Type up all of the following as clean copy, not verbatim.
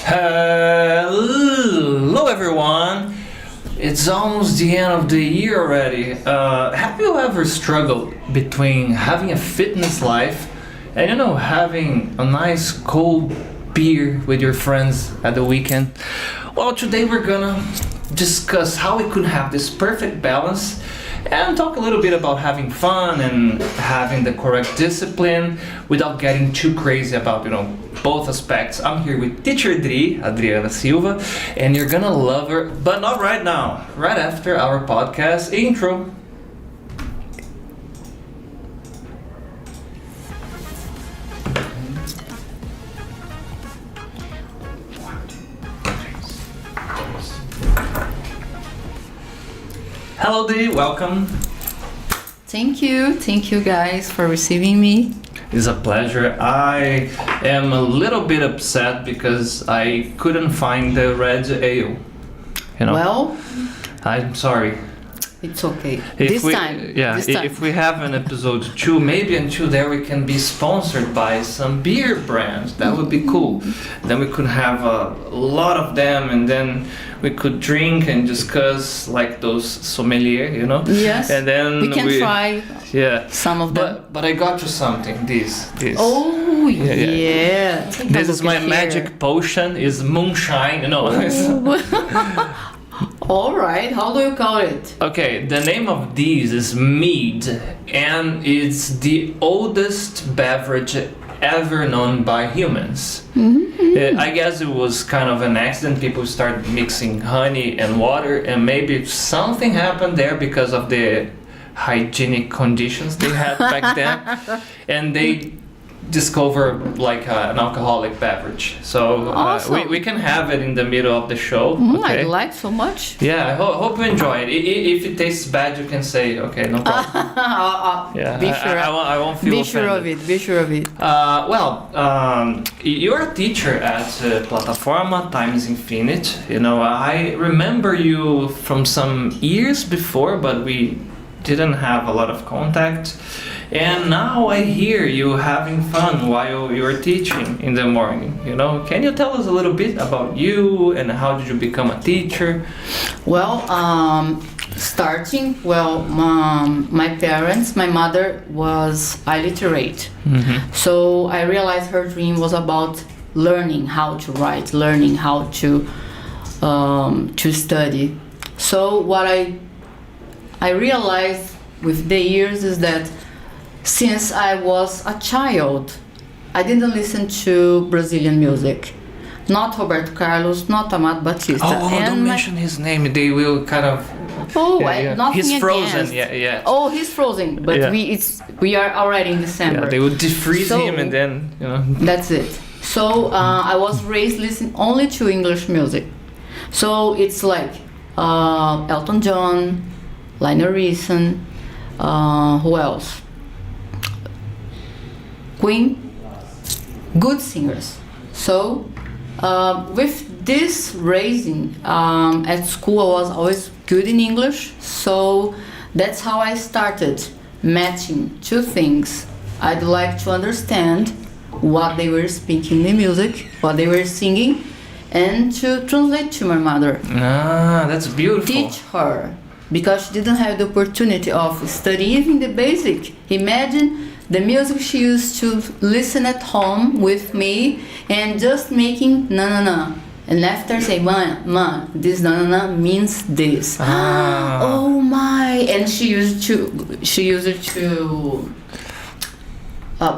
Hello everyone! It's almost the end of the year already. Have you ever struggled between having a fitness life and having a nice cold beer with your friends at the weekend? Well, today we're gonna discuss how we could have this perfect balance and talk a little bit about having fun and having the correct discipline without getting too crazy about, both aspects. I'm here with teacher Adriana Silva, and you're gonna love her, but not right now, right after our podcast intro. Hello Dee, welcome. Thank you guys for receiving me. It's a pleasure. I am a little bit upset because I couldn't find the red ale. Well, I'm sorry. it's okay. This time. If we have an episode 2, maybe until there we can be sponsored by some beer brands. That would be cool. Then we could have a lot of them, and then we could drink and discuss like those sommelier, Yes. And then we can try some of them. But I got you something. This. Oh yeah. This is my magic potion. Is moonshine. All right. How do you call it? Okay, the name of these is mead, and it's the oldest beverage ever known by humans. Mm-hmm. I guess it was kind of an accident. People started mixing honey and water, and maybe something happened there because of the hygienic conditions they had back then, and they discover like an alcoholic beverage. So awesome. we can have it in the middle of the show. I like so much. Yeah, I hope you enjoy it. If it tastes bad, you can say, okay, no problem. Yeah, be sure. I won't feel offended. Be sure of it. You're a teacher at Plataforma Times Infinite. I remember you from some years before, but we didn't have a lot of contact. And now I hear you having fun while you're teaching in the morning. Can you tell us a little bit about you and how did you become a teacher? Well, my parents, my mother was illiterate. Mm-hmm. So I realized her dream was about learning how to write, learning how to study. So what I realized with the years is that since I was a child, I didn't listen to Brazilian music. Not Roberto Carlos, not Amado Batista. Don't mention his name. They will kind of... Nothing He's frozen, against. Oh, he's frozen. But we are already in December. Yeah, they will defreeze him and then, That's it. So I was raised listening only to English music. So it's like Elton John, Lionel Richie, who else? Queen, good singers. So with this raising at school, I was always good in English. So that's how I started matching two things. I'd like to understand what they were speaking in the music, what they were singing, and to translate to my mother. That's beautiful. Teach her, because she didn't have the opportunity of studying even the basic. Imagine the music she used to listen at home with me and just making na. And after say, ma, this na means this. Oh my! And she used it to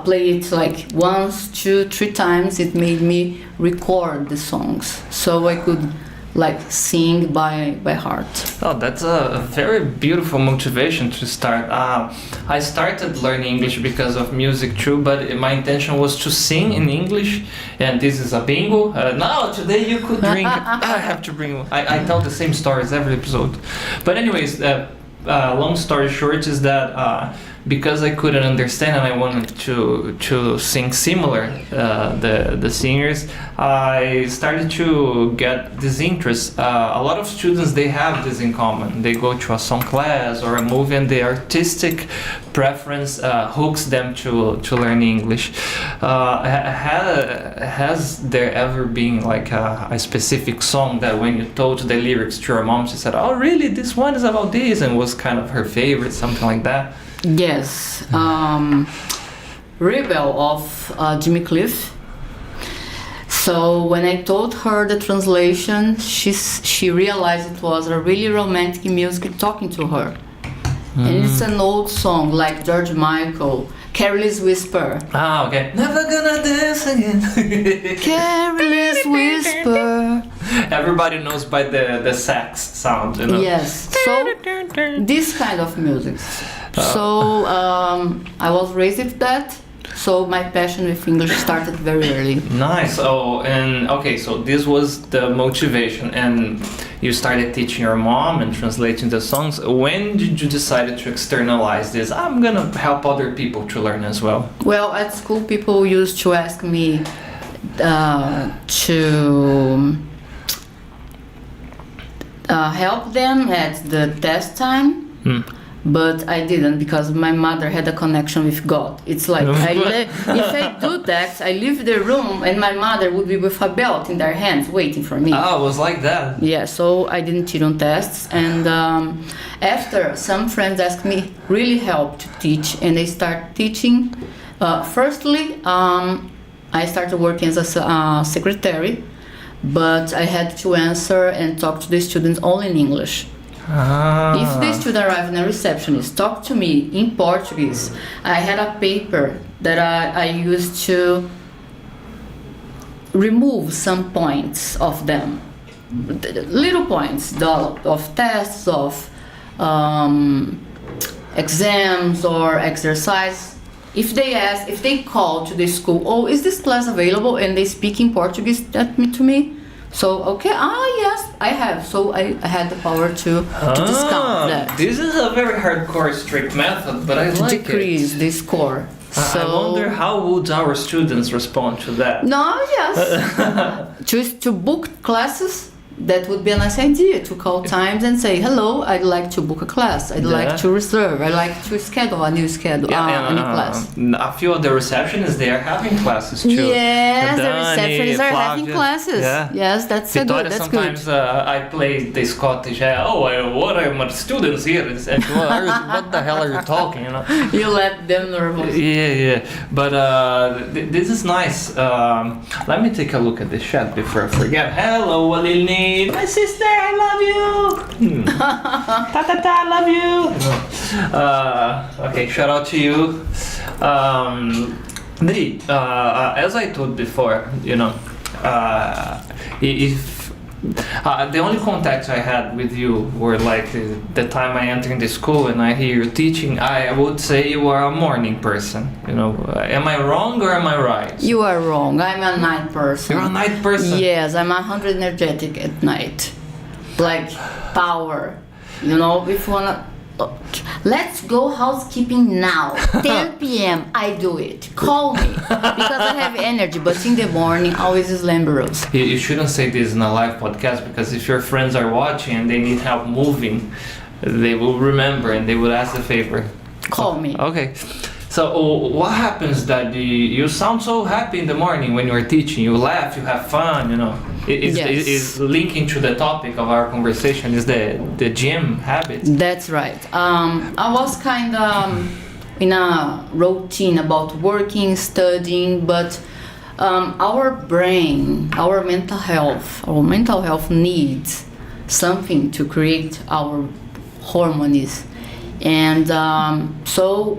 play it like once, 2, 3 times. It made me record the songs so I could sing by heart. Oh, that's a very beautiful motivation to start. I started learning English because of music too, but my intention was to sing in English, and this is a bingo. Now, today you could drink. I have to bring... I tell the same stories every episode. But anyways, long story short is that because I couldn't understand and I wanted to sing similar the singers, I started to get this interest. A lot of students, they have this in common. They go to a song class or a movie, and the artistic preference hooks them to learn English. Has there ever been like a specific song that when you told the lyrics to your mom, she said, "Oh, really? This one is about this," and was kind of her favorite, something like that? Yes. Rebel of Jimmy Cliff. So when I told her the translation, she realized it was a really romantic music talking to her. And it's an old song like George Michael, Careless Whisper. Ah, okay. Never gonna dance again. Careless Whisper. Everybody knows by the sax sound, you know? Yes. So this kind of music. So I was raised with that. So my passion with English started very early. Nice. Oh, and okay, so this was the motivation, and you started teaching your mom and translating the songs. When did you decide to externalize this? I'm gonna help other people to learn as well. Well, at school, people used to ask me to help them at the test time. But I didn't, because my mother had a connection with God. It's like if I do that, I leave the room and my mother would be with a belt in their hands waiting for me. Oh, it was like that. Yeah, so I didn't cheat on tests. And after, some friends asked me really help to teach, and they start teaching. Firstly, I started working as a secretary, but I had to answer and talk to the students only in English. If the student arrived and a receptionist talked to me in Portuguese, I had a paper that I used to remove some points of them, little points of tests, of exams or exercise. If they call to the school, "Oh, is this class available?" and they speak in Portuguese to me. So, okay, yes, I have. So I had the power to discount that. This is a very hardcore, strict method, but I like Decrease the score. So, I wonder how would our students respond to that? No, yes. to book classes, that would be a nice idea, to call times and say, "Hello, I'd like to book a class. I'd like to reserve. I'd like to schedule a new class." A few of the receptionists, they are having classes too. Yes, the receptionists are having classes. Yeah. Yes, that's Victoria, good. That's sometimes good. I play the Scottish. What are my students here? And what the hell are you talking? You know. You let them nervous. Yeah. But this is nice. Let me take a look at the chat before I forget. Hello, Alilni. My sister, I love you. I love you. Okay, shout out to you. As I told before, you know, if the only contacts I had with you were like the time I entered the school and I hear you teaching, I would say you are a morning person. You know, am I wrong or am I right? You are wrong. I'm a night person. You're a night person? Yes, I'm 100 energetic at night. Like power. You know, if you wanna... Let's go housekeeping now. 10 p.m. I do it. Call me. Because I have energy, but in the morning, always is slumberous. You shouldn't say this in a live podcast, because if your friends are watching and they need help moving, they will remember and they will ask the favor. Call me. Okay. So what happens that you sound so happy in the morning when you are teaching? You laugh, you have fun, you know. Is linking to the topic of our conversation is the gym habit. That's right. I was kind of in a routine about working, studying, but our brain, our mental health needs something to create our hormones, and so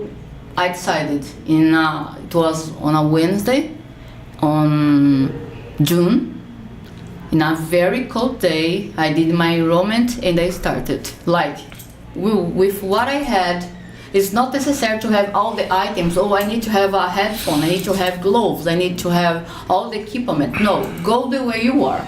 I decided it was on a Wednesday on June. In a very cold day, I did my enrollment and I started. Like, with what I had, it's not necessary to have all the items. Oh, I need to have a headphone, I need to have gloves, I need to have all the equipment. No, go the way you are.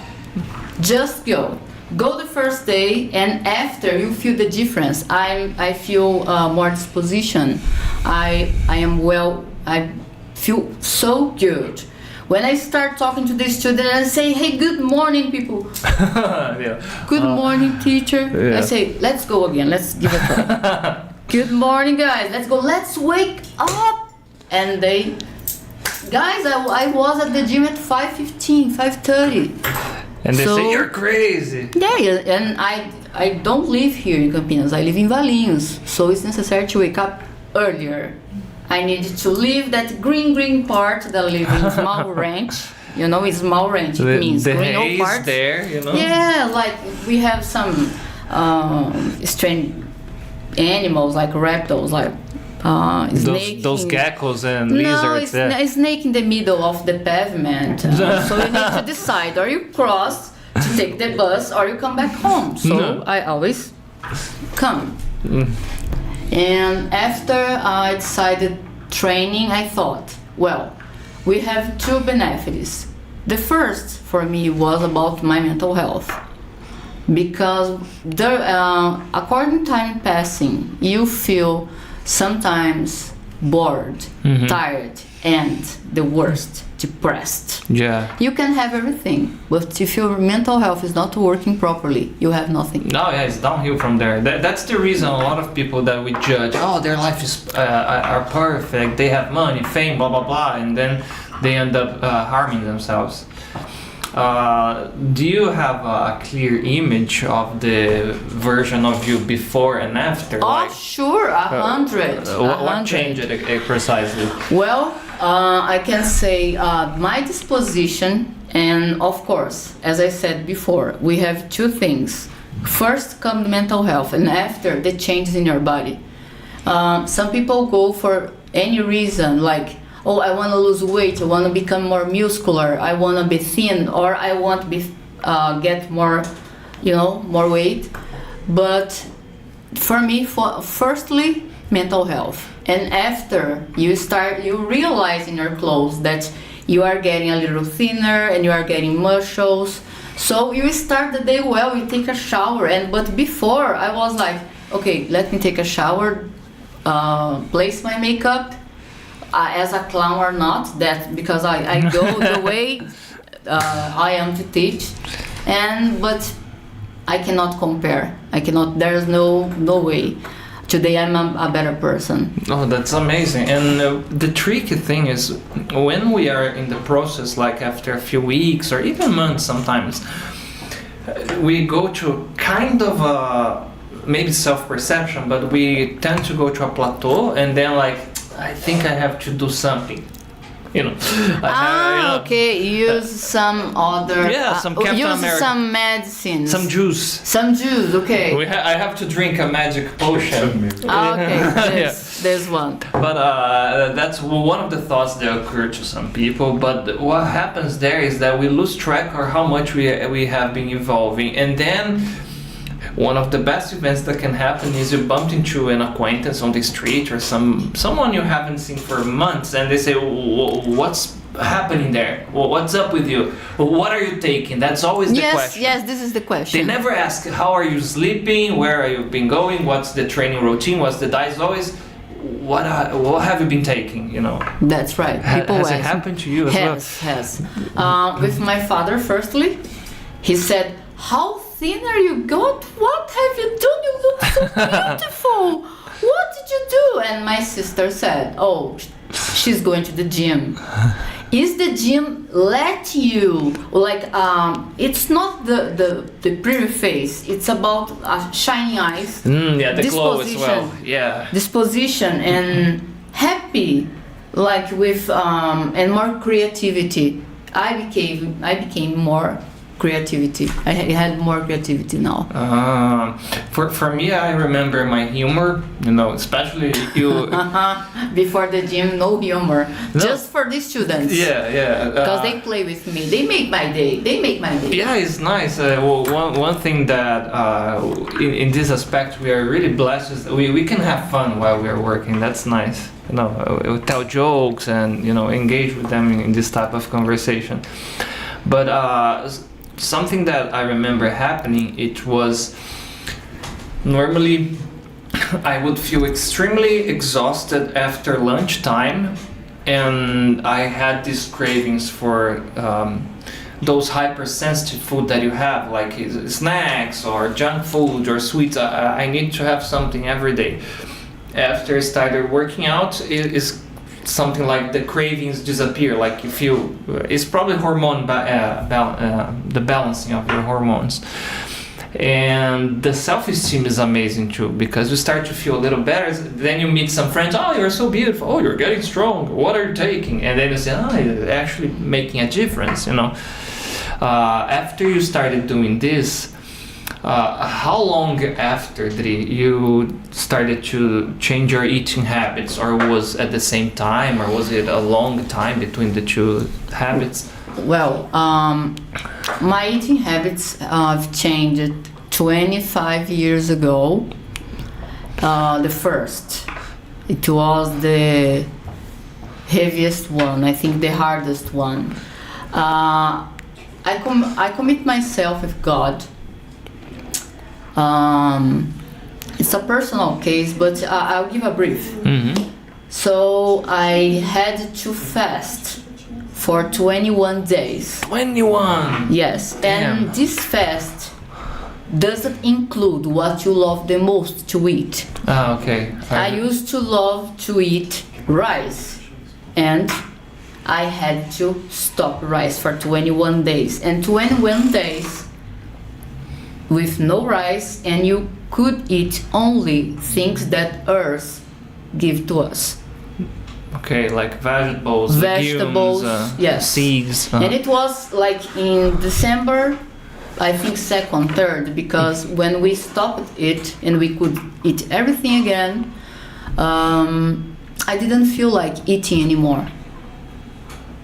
Just go. go the first day, and after you feel the difference. I feel more disposition. I am well. I feel so good. When I start talking to the student, I say, "Hey, good morning, people." Yeah. Good morning, teacher. Yeah. I say, "Let's go again. Let's give it a try." Good morning, guys. Let's go. Let's wake up. And they, guys, I was at the gym at 5:15, 5:30. And they So- say you're crazy. Yeah, and I don't live here in Campinas. I live in Valinhos, so it's necessary to wake up earlier. I needed to leave that green part that I live in small ranch. You know, it's small ranch. It means The green hay parts. is there, you know. Yeah, like we have some strange animals, like reptiles, like snake. Those geckos and No, lizards. it's Yeah. a snake in the middle of the pavement. So you need to decide: or you cross to take the bus, or you come back home. So No. I always come. And after I decided training, I thought, well, we have two benefits. The first for me was about my mental health, because according time passing, you feel sometimes bored, tired, and the worst, depressed. Yeah. You can have everything, but if your mental health is not working properly, you have nothing. No, yeah, it's downhill from there. That's the reason a lot of people that we judge, oh, their life is are perfect, they have money, fame, blah blah blah, and then they end up harming themselves. Do you have a clear image of the version of you before and after? Oh, sure, 100. What changed precisely? Well, I can say my disposition, and of course, as I said before, we have two things. First come the mental health, and after the changes in your body. Some people go for any reason, like, oh, I want to lose weight, I want to become more muscular, I want to be thin, or I want to be get more, more weight. But for me, firstly, mental health, and after you realize in your clothes that you are getting a little thinner and you are getting muscles. So you start the day well, you take a shower, but before I was like, okay, let me take a shower, place my makeup. As a clown or not, that because I go the way I am to teach, but I cannot compare. There's no way. Today I'm a better person. Oh, that's amazing. And the tricky thing is when we are in the process, like after a few weeks or even months sometimes, we go to kind of maybe self-perception, but we tend to go to a plateau, and then like, I think I have to do something, Okay. Use some other. some Captain use America. some medicine. Some juice. Some juice. Okay. I have to drink a magic potion. Okay. There's one. But that's one of the thoughts that occur to some people. But what happens there is that we lose track of how much we have been evolving, and then one of the best events that can happen is you bump into an acquaintance on the street or someone you haven't seen for months, and they say, what's happening there? What's up with you? What are you taking? That's always the question. Yes, this is the question. They never ask, how are you sleeping? Where are you been going? What's the training routine? What's the diet? It's always, what have you been taking? That's right. People has ask. it happened to you as well? Has. With my father, firstly, he said, how thin are you? God, what have you done? You look so beautiful. What did you do? And my sister said, oh, she's going to the gym. Is the gym let you, like, it's not the pretty face, it's about shiny eyes. The glow as well. Yeah. Disposition and happy, like with, and more creativity. I became more creativity. I had more creativity now. For me, I remember my humor, especially you. Before the gym, no humor. No. Just for the students. Yeah. Because they play with me. They make my day. Yeah, it's nice. One thing that in this aspect we are really blessed is that we can have fun while we are working. That's nice. We tell jokes and engage with them in this type of conversation. But something that I remember happening, it was normally I would feel extremely exhausted after lunchtime, and I had these cravings for those hypersensitive food that you have, like snacks or junk food or sweets. I need to have something every day. After I started working out, it is something like the cravings disappear. Like you feel, it's probably the balancing of your hormones. And the self-esteem is amazing too, because you start to feel a little better. Then you meet some friends. Oh, you're so beautiful. Oh, you're getting strong. What are you taking? And then you say, oh, it's actually making a difference, you know. After you started doing this, how long after you started to change your eating habits, or was at the same time, or was it a long time between the two habits? Well, my eating habits have changed 25 years ago. The first, it was the heaviest one, I think the hardest one. I commit myself with God. It's a personal case, but I'll give a brief. Mm-hmm. So I had to fast for 21 days. 21! Yes. Damn. And this fast doesn't include what you love the most to eat. Ah, okay. I used to love to eat rice, and I had to stop rice for 21 days. And 21 days with no rice, and you could eat only things that Earth give to us. Okay, like vegetables, Vegetables, legumes, yes. seeds. And it was like in December, I think 2nd, 3rd, because when we stopped it and we could eat everything again, I didn't feel like eating anymore.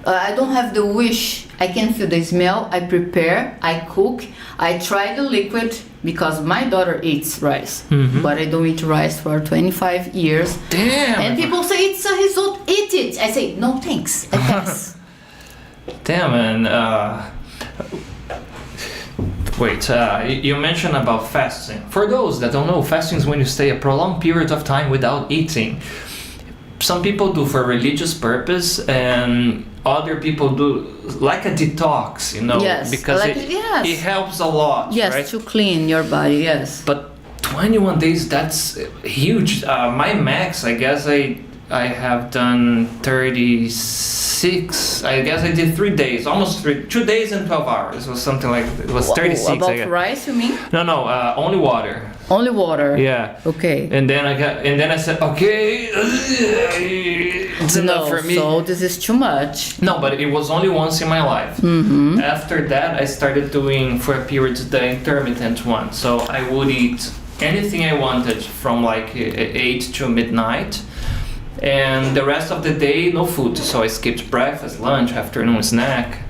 I don't have the wish. I can feel the smell. I prepare, I cook, I try the liquid, because my daughter eats rice, but I don't eat rice for 25 years. Damn! And people say it's a risotto, eat it. I say no thanks, I pass. Damn, and wait, you mentioned about fasting. For those that don't know, fasting is when you stay a prolonged period of time without eating. Some people do for religious purpose, and other people do like a detox, you know, Yes, because like- it yes. helps a lot, Yes, right? to clean your body, yes. But 21 days, that's huge. My max, I guess I have done 36. I guess I did 3 days, almost 2 days and 12 hours, or something like that. It was 36. I About guess. rice, you mean? No, only water. Only water. Yeah. Okay. And then I said, okay, it's enough for me. So this is too much. No, but it was only once in my life. Mm-hmm. After that, I started doing for a period the intermittent one. So I would eat anything I wanted from like 8 to midnight, and the rest of the day no food. So I skipped breakfast, lunch, afternoon snack,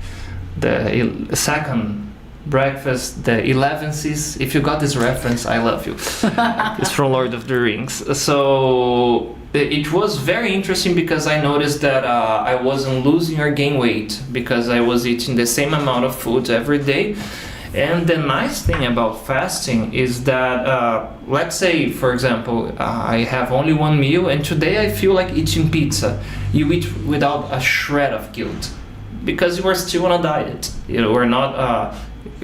the second breakfast, the 11cs. If you got this reference, I love you. It's from Lord of the Rings. So it was very interesting, because I noticed that I wasn't losing or gaining weight, because I was eating the same amount of food every day. And the nice thing about fasting is that, let's say, for example, I have only one meal, and today I feel like eating pizza. You eat without a shred of guilt, because you are still on a diet. You know, we're not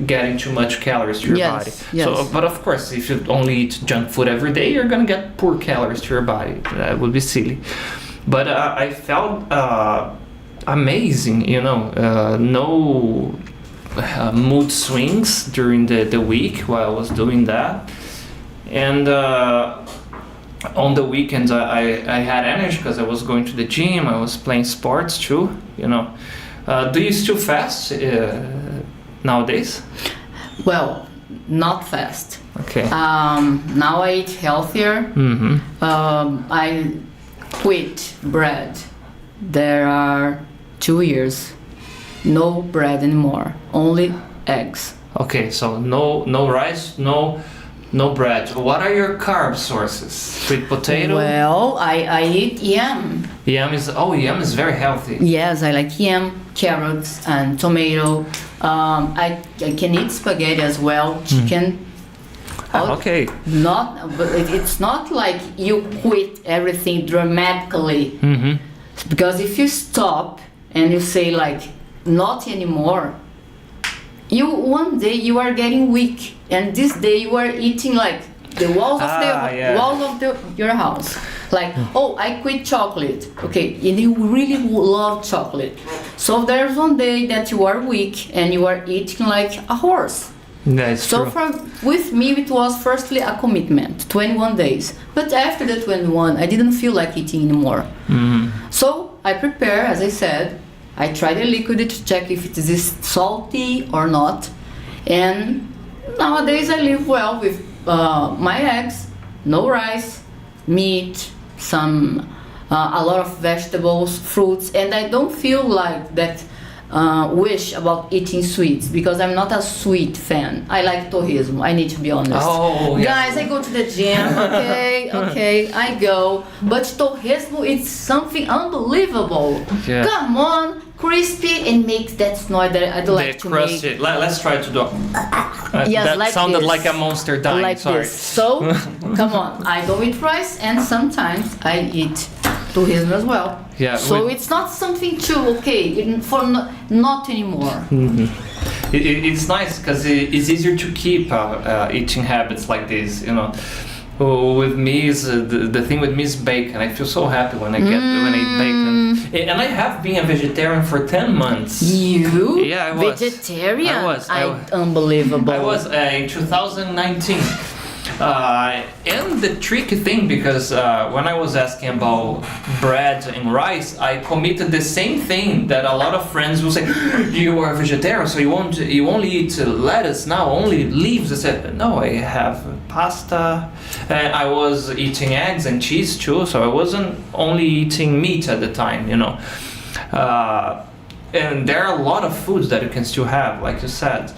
getting too much calories to your body. Yes. So, but of course, if you only eat junk food every day, you're gonna get poor calories to your body. That would be silly. But I felt amazing. You know, no mood swings during the week while I was doing that, and on the weekends I had energy because I was going to the gym. I was playing sports too. You know, do you still fast nowadays? Well, not fast. Okay. Now I eat healthier. Mm-hmm. I quit bread. There are 2 years. No bread anymore. Only eggs. Okay, so no rice, no bread. What are your carb sources? Sweet potato? Well, I eat yam. Yam is very healthy. Yes, I like yam, carrots and tomato. I can eat spaghetti as well, chicken. Okay. But it's not like you quit everything dramatically. Because if you stop and you say like not anymore, one day you are getting weak, and this day you are eating like the walls of your house. Like, oh, I quit chocolate. Okay, and you really love chocolate. So there's one day that you are weak and you are eating like a horse. That's true. With me, it was firstly a commitment, 21 days. But after the 21, I didn't feel like eating anymore. So I prepare, as I said, I try the liquid to check if it is salty or not. And nowadays I live well with my eggs, no rice, meat, a lot of vegetables, fruits, and I don't feel like that wish about eating sweets because I'm not a sweet fan. I like torresmo, I need to be honest. Oh, yeah. Guys, I go to the gym, okay, I go. But torresmo, it's something unbelievable. Yeah. Come on, crispy and makes that noise that I'd like to make. It. Let's try to do. Yes, that like sounded this. like a monster dying. Like sorry. this. So, come on, I don't eat rice and sometimes I eat torresmo as well. Yeah, so it's not something not anymore. It's nice because it's easier to keep eating habits like this, you know. With me is the thing with me is bacon. I feel so happy when I eat bacon, and I have been a vegetarian for 10 months. You? Yeah, I was. Vegetarian? I was. Unbelievable. I was in 2019. And the tricky thing, because when I was asking about bread and rice, I committed the same thing that a lot of friends will say, you are a vegetarian, so you only eat lettuce now, only leaves. I said, no, I have pasta, and I was eating eggs and cheese too, so I wasn't only eating meat at the time, you know. And there are a lot of foods that you can still have, like you said.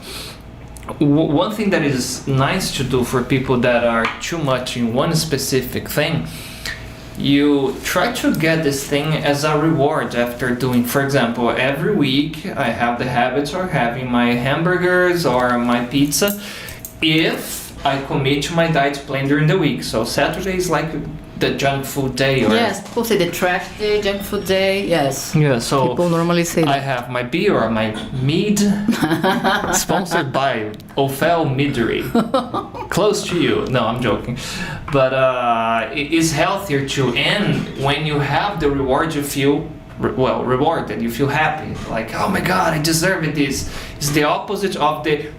One thing that is nice to do for people that are too much in one specific thing, you try to get this thing as a reward after doing. For example, every week I have the habit of having my hamburgers or my pizza if I commit to my diet plan during the week. So Saturday is like the junk food day. Or yes, people say the trash day, junk food day, yes. Yeah, so people normally say that. I have my beer or my mead, sponsored by Ophel Middery. Close to you. No, I'm joking. But it is healthier too. And when you have the reward, you feel rewarded. You feel happy. Like, oh my God, I deserve this. It's the opposite of the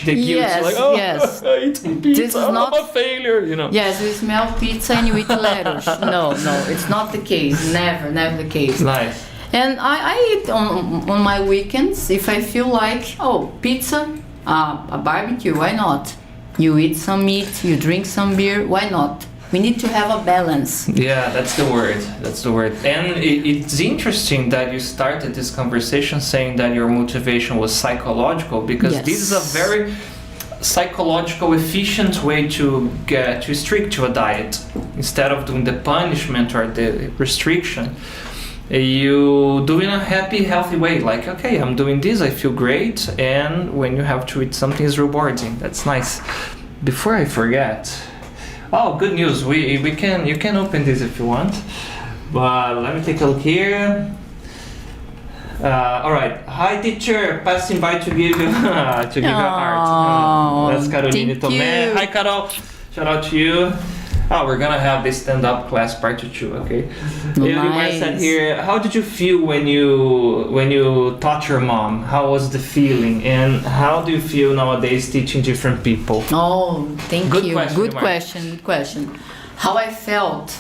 guilt. Yes, like, oh, yes. I eat pizza. This is not I'm a failure, you know. Yes, you smell pizza and you eat lettuce. No, it's not the case. Never the case. Nice. And I eat on my weekends if I feel like, oh, pizza, a barbecue, why not? You eat some meat, you drink some beer, why not? We need to have a balance. Yeah, that's the word. And it's interesting that you started this conversation saying that your motivation was psychological, because yes. This is a very psychological, efficient way to stick to a diet. Instead of doing the punishment or the restriction, you do in a happy, healthy way. Like, okay, I'm doing this, I feel great, and when you have to eat something, it's rewarding. That's nice. Before I forget. Oh, good news! You can open this if you want, but let me take a look here. All right. Hi, teacher. Passing by to give you a heart. That's Caroline Tomé. Hi, Carol. Shout out to you. Oh, we're gonna have this stand-up class part 2, okay? Nice. Said here, how did you feel when you taught your mom? How was the feeling, and how do you feel nowadays teaching different people? Oh, thank you. Good question. question. How I felt?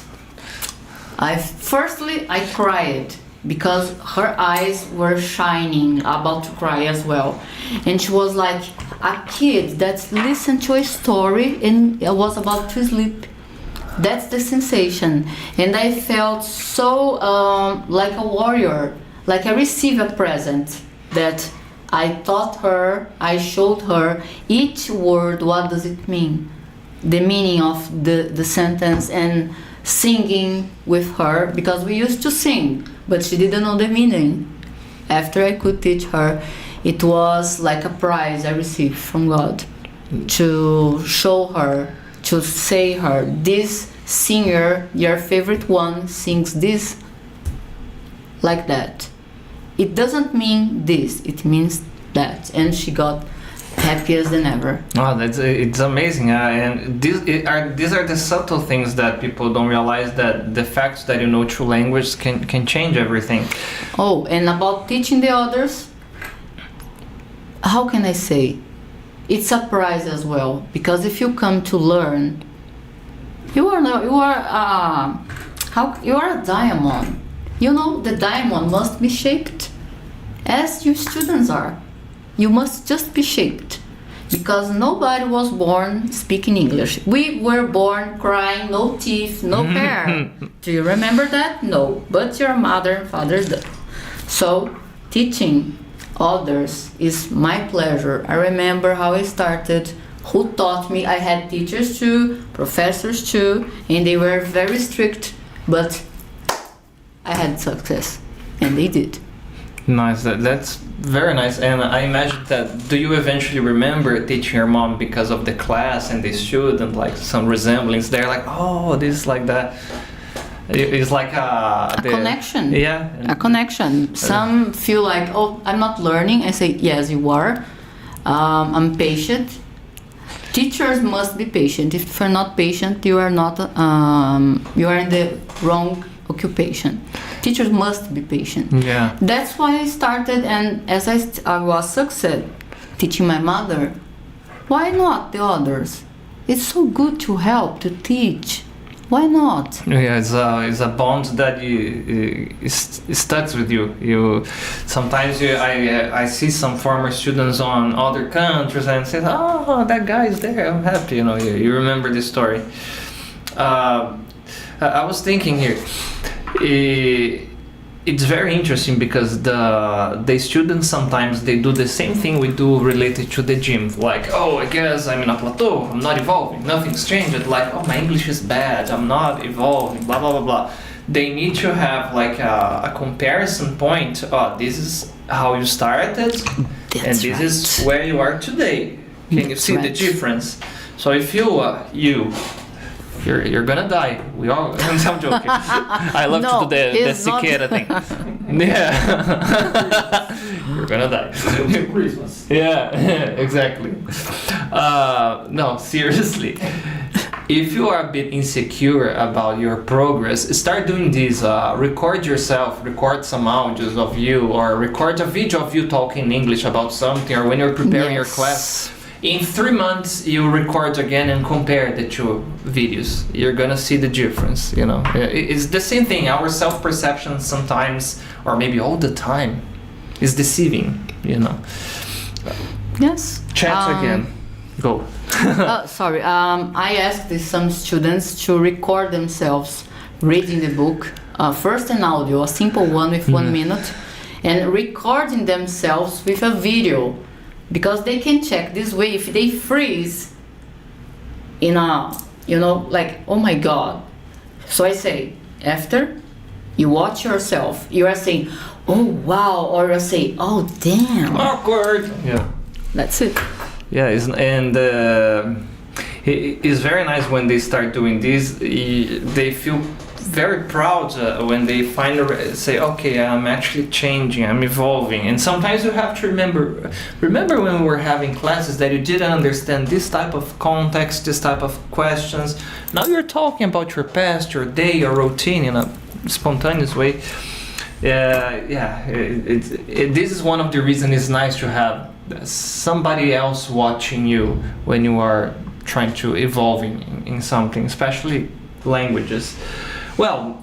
Firstly, I cried because her eyes were shining, about to cry as well, and she was like a kid that listened to a story and was about to sleep. That's the sensation, and I felt so like a warrior, like I received a present that I taught her, I showed her each word, what does it mean, the meaning of the sentence, and singing with her, because we used to sing, but she didn't know the meaning. after I could teach her, it was like a prize I received from God to show her, to say her, this singer, your favorite one, sings this like that. It doesn't mean this, it means that. And she got happier than ever. Oh, it's amazing, and these are the subtle things that people don't realize, that the fact that you know two languages can change everything. Oh, and about teaching the others, how can I say? It's a prize as well, because if you come to learn, you are a diamond. You know, the diamond must be shaped as you students are. You must just be shaped, because nobody was born speaking English. We were born crying, no teeth, no hair. Do you remember that? No, but your mother and father did. So teaching others is my pleasure. I remember how I started, who taught me. I had teachers too, professors too, and they were very strict, but I had success, and they did. Nice, that's very nice. And I imagine that, do you eventually remember teaching your mom because of the class and the student, like some resemblance there, like, oh, this is like that? It's like a connection. Yeah. A connection. Some feel like, oh, I'm not learning. I say, yes, you are. I'm patient. Teachers must be patient. If you're not patient, you are not. You are in the wrong occupation. Teachers must be patient. Yeah. That's why I started, and as I was success teaching my mother, why not the others? It's so good to help, to teach. Why not? Yeah, it's a bond that it sticks with you. Sometimes I see some former students on other countries and say, oh, that guy is there, I'm happy. You remember this story. I was thinking here, it's very interesting because the students sometimes they do the same thing we do related to the gym. Like, oh, I guess I'm in a plateau, I'm not evolving, nothing's changed. Like, oh, my English is bad, I'm not evolving, blah, blah, blah, blah. They need to have like a comparison point. Oh, this is how you started, and this is where you are today. Can you see the difference? So if you're gonna die. We all. I'm joking. I love to do the cicada thing. Yeah. You're gonna die. Christmas. Yeah, exactly. No, seriously. If you are a bit insecure about your progress, start doing this. Record yourself, record some audios of you, or record a video of you talking English about something, or when you're preparing your class. In 3 months, you record again and compare the two videos. You're gonna see the difference, It's the same thing. Our self-perception sometimes, or maybe all the time, is deceiving, Yes. Chat again. Go. Sorry. I asked some students to record themselves reading the book. First an audio, a simple one with 1 minute, and recording themselves with a video. Because they can check this way. If they freeze in like, oh my God. So I say, after you watch yourself, you are saying, oh wow, or you say, oh damn. Awkward. Yeah. That's it. Yeah, it's very nice when they start doing this. They feel very proud when they say, okay, I'm actually changing, I'm evolving. And sometimes you have to remember when we were having classes that you didn't understand this type of context, this type of questions. Now you're talking about your past, your day, your routine in a spontaneous way. This is one of the reasons it's nice to have somebody else watching you when you are trying to evolve in something, especially languages. Well,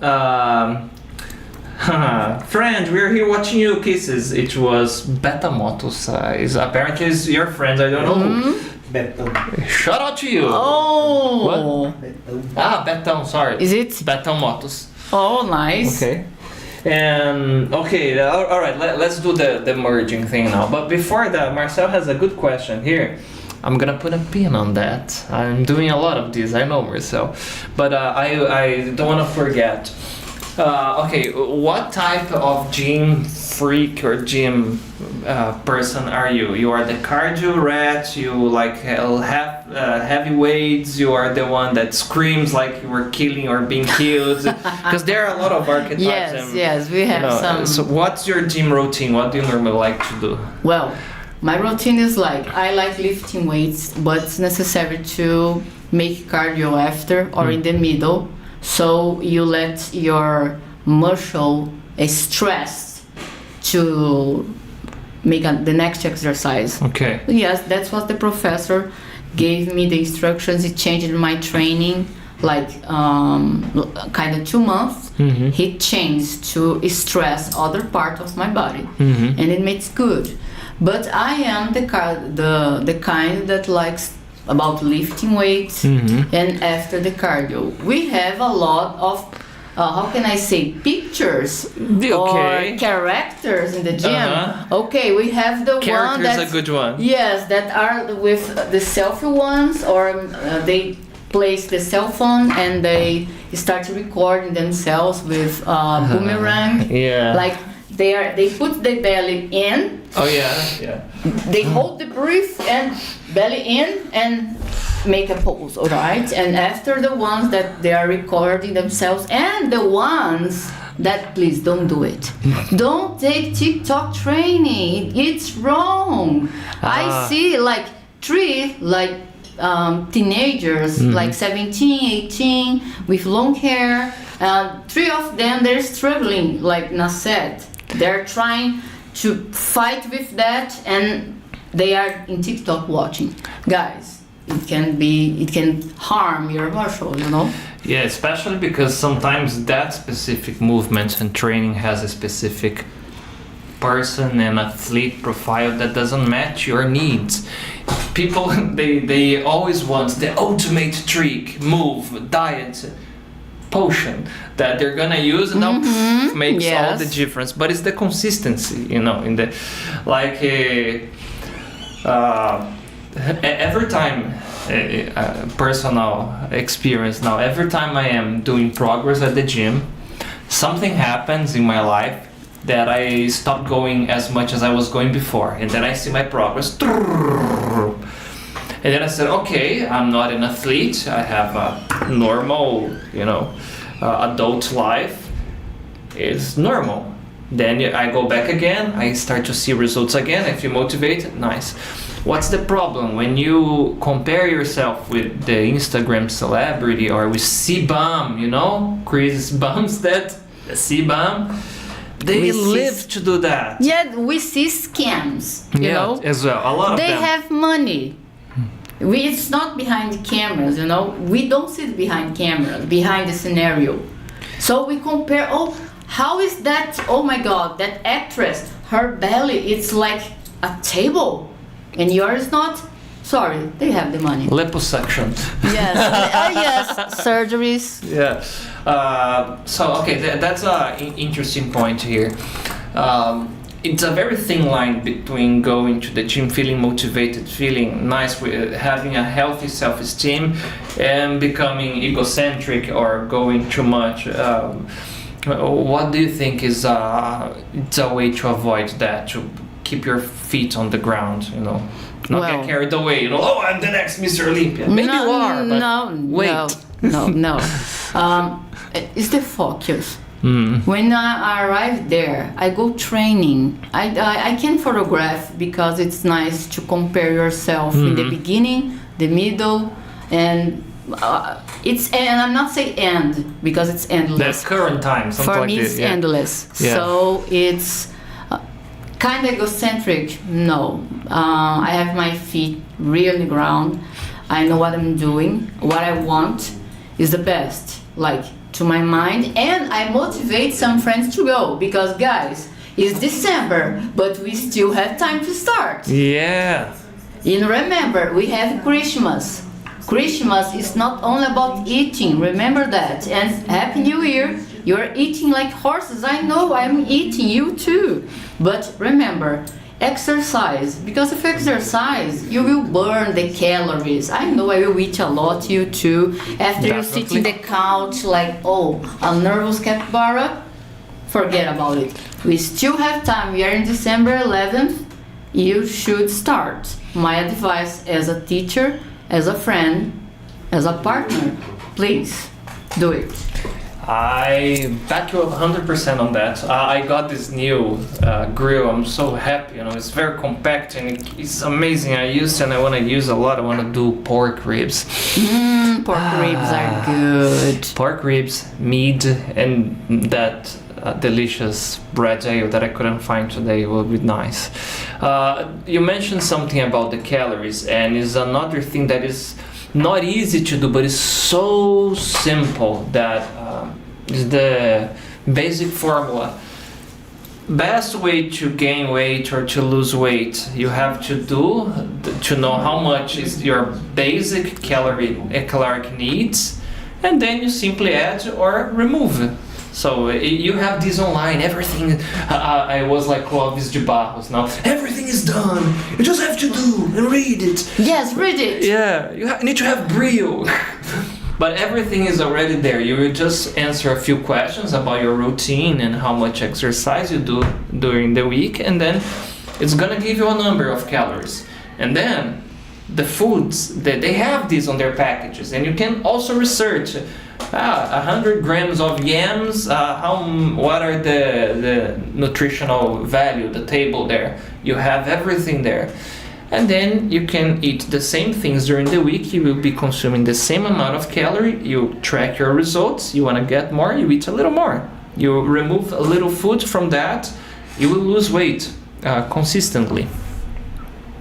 friend, we're here watching you. Kisses. It was Beta Motos. Apparently it's your friend. I don't know. Betão. Shout out to you. Oh. What? Betão. Betão. Sorry. Is it? Betão Motos. Oh, nice. Okay. And okay, all right. Let's do the merging thing now. But before that, Marcel has a good question here. I'm gonna put a pin on that. I'm doing a lot of this, I know, Marcel. But I don't want to forget. Okay, what type of gym freak or gym person are you? You are the cardio rat. You like have heavy weights. You are the one that screams like you were killing or being killed. Because there are a lot of archetypes. Yes, we have some. So what's your gym routine? What do you normally like to do? Well, my routine is like, I like lifting weights, but it's necessary to make cardio after or in the middle. So you let your muscle stress to make the next exercise. Okay. Yes, that's what the professor gave me the instructions. He changed my training like kind of 2 months. He changed to stress other part of my body, and it makes good. But I am the kind that likes about lifting weights and after the cardio. We have a lot of how can I say, pictures or characters in the gym. Okay, we have the one that's a good one. Yes, that are with the selfie ones, or they place the cell phone and they start recording themselves with boomerang. Yeah. Like they put the belly in. Oh yeah. They hold the breath and belly in and make a pose, all right? And after the ones that they are recording themselves, and the ones that, please don't do it. Don't take TikTok training. It's wrong. I see like three teenagers, like 17, 18, with long hair. 3 of them, they're struggling, like Nasset. They're trying to fight with that, and they are in TikTok watching. Guys, it can harm your muscle, you know? Yeah, especially because sometimes that specific movement and training has a specific person and athlete profile that doesn't match your needs. People, they always want the ultimate trick, move, diet, potion that they're gonna use, and that makes all the difference. But it's the consistency, you know, in the like every time personal experience now, every time I am doing progress at the gym, something happens in my life that I stop going as much as I was going before, and then I see my progress. And then I said, okay, I'm not an athlete. I have a normal, you know, adult life. It's normal. Then I go back again. I start to see results again. I feel motivated. Nice. What's the problem? When you compare yourself with the Instagram celebrity or with C-Bum, you know, Chris Bums, that C-Bum, they live to do that. Yeah, we see scams, you know. As well. A lot of them. They them. have money. It's not behind the cameras, you know. We don't sit behind cameras, behind the scenario. So we compare, oh, how is that? Oh my God, that actress, her belly, it's like a table. And yours not? Sorry, they have the money. Liposuction. Yes, yes, surgeries. Yeah. So, okay, that's an interesting point here. It's a very thin line between going to the gym feeling motivated, feeling nice, with having a healthy self-esteem, and becoming egocentric or going too much. What do you think is it's a way to avoid that, to keep your feet on the ground, you know? Not get carried away, you know, oh, I'm the next Mr. Olympia. Maybe you are, but wait. No. It's the focus. When I arrive there, I go training. I can photograph because it's nice to compare yourself in the beginning, the middle, and and I'm not saying end because it's endless. That's current time. For me, it's endless. Yeah. So it's kind of egocentric. No, I have my feet really on the ground. I know what I'm doing. What I want is the best, like to my mind, and I motivate some friends to go because, guys, it's December, but we still have time to start. Yeah. And remember, we have Christmas. Christmas is not only about eating, remember that. And Happy New Year, you're eating like horses. I know, I'm eating, you too. But remember, exercise, because if exercise, you will burn the calories. I know I will eat a lot, you too. After you sit in the couch like, oh, a nervous capybara, forget about it. We still have time. We are in December 11th. You should start. My advice as a teacher, as a friend, as a partner, please do it. I back you up 100% on that. I got this new grill. I'm so happy. You know, it's very compact and it's amazing. I used and I want to use a lot. I want to do pork ribs. Pork ribs are good. Pork ribs, meat, and that delicious bread ale that I couldn't find today will be nice. You mentioned something about the calories, and is another thing that is not easy to do, but it's so simple that is the basic formula. Best way to gain weight or to lose weight, you have to do to know how much is your basic caloric needs, and then you simply add or remove. So you have this online, everything. I was like Clovis de Barros now. Everything is done. You just have to do and read it. Yes, read it. Yeah, you need to have brio. But everything is already there. You will just answer a few questions about your routine and how much exercise you do during the week, and then it's gonna give you a number of calories. And then the foods, they have these on their packages, and you can also research 100 grams of yams, what are the nutritional value, the table there. You have everything there. And then you can eat the same things during the week. You will be consuming the same amount of calorie. You track your results. You want to get more, you eat a little more. You remove a little food from that, you will lose weight consistently.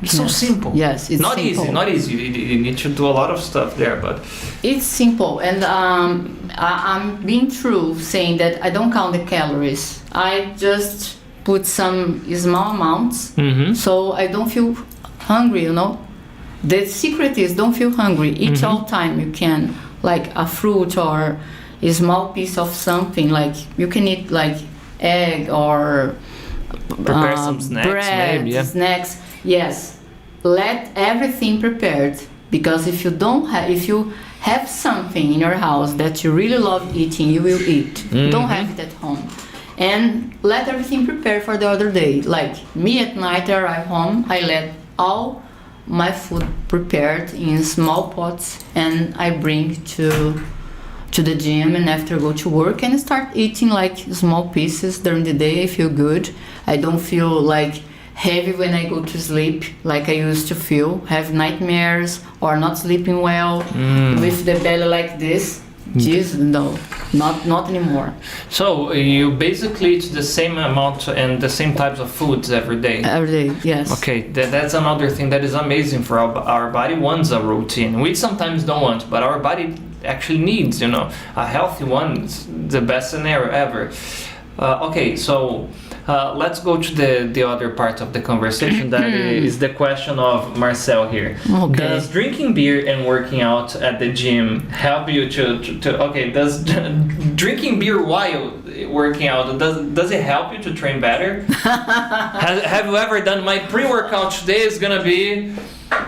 It's so simple. Yes, it's not simple. easy. Not easy. You need to do a lot of stuff there, but it's simple. And I'm being true saying that I don't count the calories. I just put some small amounts, so I don't feel hungry. You know, the secret is don't feel hungry. Eat all time you can, like a fruit or a small piece of something. Like you can eat like egg or prepare some snacks, bread, maybe. Yeah. Snacks. Yes, let everything prepared, because if you have something in your house that you really love eating, you will eat. Don't have it at home, and let everything prepare for the other day. Like me at night, I arrive home, I let all my food prepared in small pots, and I bring to the gym, and after go to work and start eating like small pieces during the day. I feel good. I don't feel like heavy when I go to sleep like I used to feel, have nightmares or not sleeping well with the belly like this. Jeez, no, not anymore. So you basically eat the same amount and the same types of foods every day? Every day, yes. Okay, that's another thing that is amazing for our body wants a routine. We sometimes don't want, but our body actually needs, a healthy one. It's the best scenario ever. Okay, so let's go to the other part of the conversation. That is the question of Marcel here. Okay. Does drinking beer and working out at the gym help you to okay, does drinking beer while working out, does it help you to train better? Have you ever done, my pre-workout today is gonna be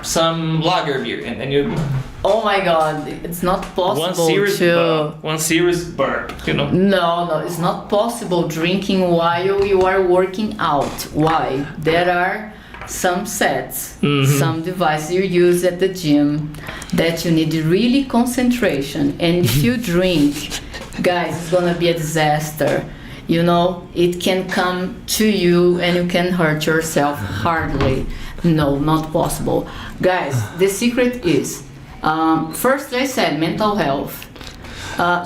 some lager beer, and then you... Oh my god, it's not possible one serious burp, No, it's not possible drinking while you are working out. Why? There are some sets, some devices you use at the gym that you need really concentration. And if you drink, guys, it's gonna be a disaster. It can come to you and you can hurt yourself hardly. No, not possible. Guys, the secret is, first I said mental health.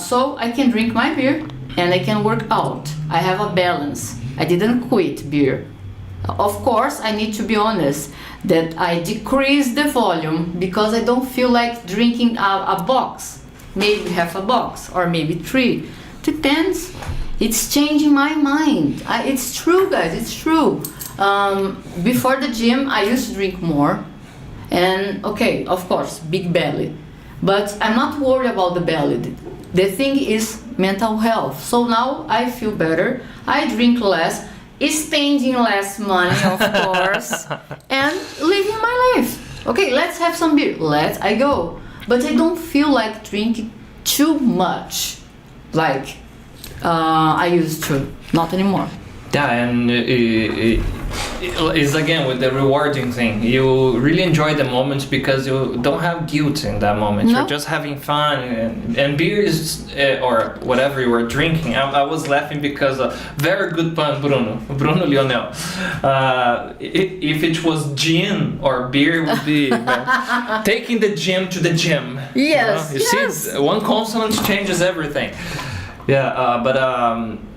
So I can drink my beer and I can work out. I have a balance. I didn't quit beer. Of course, I need to be honest that I decreased the volume because I don't feel like drinking a box. Maybe half a box or maybe 3. Depends. It's changing my mind. It's true, guys. It's true. Before the gym, I used to drink more. And okay, of course, big belly. But I'm not worried about the belly. The thing is mental health. So now I feel better. I drink less, spending less money, of course, and living my life. Okay, let's have some beer. I go. But I don't feel like drinking too much. Like I used to, not anymore. Yeah, and it's again with the rewarding thing. You really enjoy the moments because you don't have guilt in that moment. No. You're just having fun, and beer is or whatever you were drinking. I was laughing because very good pun, Bruno Lionel. If it was gin or beer, it would be taking the gym to the gym. Yes, you yes. see, one consonant changes everything. Yeah, but.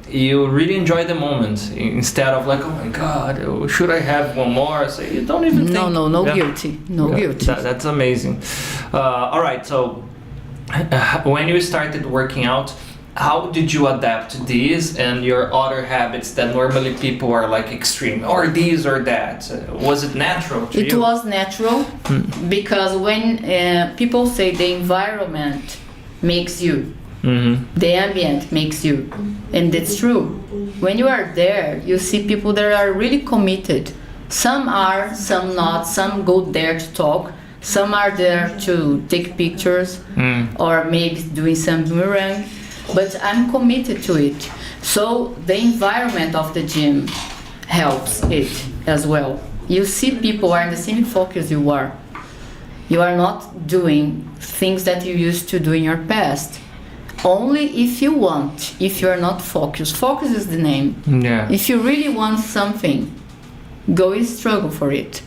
You really enjoy the moment instead of like, oh my god, should I have one more? So you don't even think. No guilty. No guilty. That's amazing. All right, so when you started working out, how did you adapt to these and your other habits that normally people are like extreme, or these or that? Was it natural to you? It was natural because when people say the environment makes you, the ambient makes you, and it's true. When you are there, you see people that are really committed. Some are, some not. Some go there to talk. Some are there to take pictures or maybe doing some boomerang. But I'm committed to it. So the environment of the gym helps it as well. You see people are in the same focus you are. You are not doing things that you used to do in your past. Only if you want, if you are not focused. Focus is the name. Yeah. If you really want something, go and struggle for it.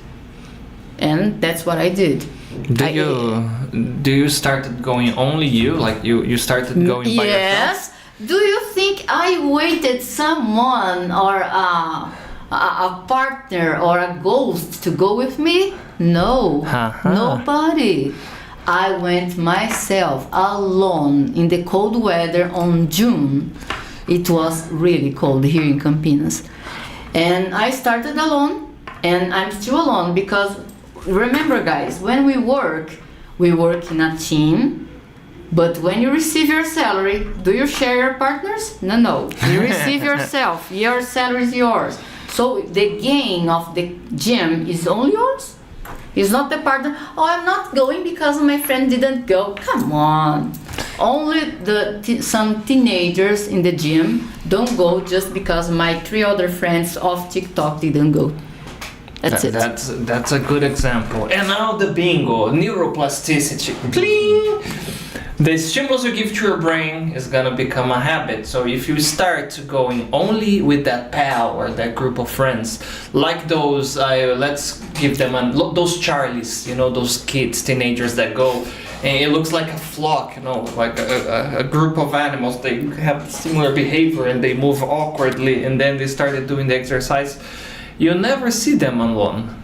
And that's what I did. Do you started going only you? Like you started going by yourself? Yes. Do you think I waited someone or a partner or a ghost to go with me? No. Nobody. I went myself alone in the cold weather on June. It was really cold here in Campinas. And I started alone, and I'm still alone because remember guys, when we work in a team, but when you receive your salary, do you share your partners? No. You receive yourself. Your salary is yours. So the gain of the gym is only yours. It's not the partner, oh, I'm not going because my friend didn't go. Come on. Only some teenagers in the gym don't go just because my 3 other friends of TikTok didn't go. That's it. That's a good example. And now the bingo, neuroplasticity. Pling! The stimulus you give to your brain is gonna become a habit. So if you start going only with that pal or that group of friends, like those, let's give them those Charlies, those kids, teenagers that go, and it looks like a flock, like a group of animals. They have similar behavior and they move awkwardly, and then they started doing the exercise. You never see them alone.